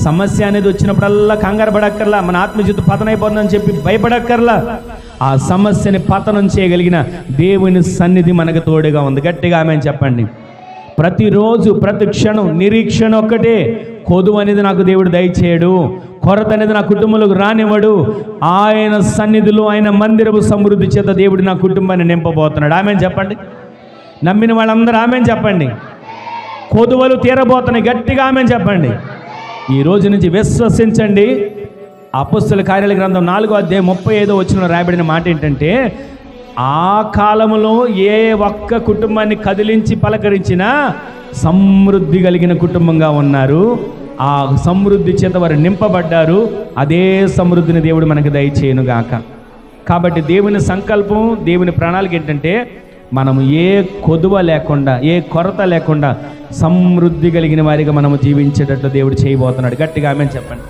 సమస్య అనేది వచ్చినప్పుడల్లా కంగారు పడక్కర్లా, మన ఆత్మజీవితం పతనైపోతుందని చెప్పి భయపడక్కర్లా. ఆ సమస్యని పతనం చేయగలిగిన దేవుని సన్నిధి మనకు తోడుగా ఉంది. గట్టిగా ఆమేన్ చెప్పండి. ప్రతిరోజు ప్రతి క్షణం నిరీక్షణ ఒక్కటే, కొదువు అనేది నాకు దేవుడు దయచేయడు, కొరత అనేది నా కుటుంబంలోకి రానివ్వడు. ఆయన సన్నిధిలో ఆయన మందిరపు సమృద్ధి చేత దేవుడు నా కుటుంబాన్ని నింపబోతున్నాడు. ఆమేన్ చెప్పండి. నమ్మిన వాళ్ళందరూ ఆమేన్ చెప్పండి. కొదువలు తీరబోతున్నాయి. గట్టిగా ఆమేన్ చెప్పండి. ఈ రోజు నుంచి విశ్వసించండి. అపొస్తలుల కార్యాల గ్రంథం 4వ అధ్యాయం 35వ వచనంలో రాయబడిన మాట ఏంటంటే, ఆ కాలంలో ఏ ఒక్క కుటుంబాన్ని కదిలించి పలకరించినా సమృద్ధి కలిగిన కుటుంబంగా ఉన్నారు. ఆ సమృద్ధి చేత వారు నింపబడ్డారు. అదే సమృద్ధిని దేవుడు మనకు దయచేయునుగాక. కాబట్టి దేవుని సంకల్పం, దేవుని ప్రణాళిక ఏంటంటే, మనము ఏ కొదువ లేకుండా, ఏ కొరత లేకుండా సమృద్ధి కలిగిన వారిగా మనము జీవించేటట్లు దేవుడు చేయబోతున్నాడు. గట్టిగా ఆమేన్ చెప్పండి.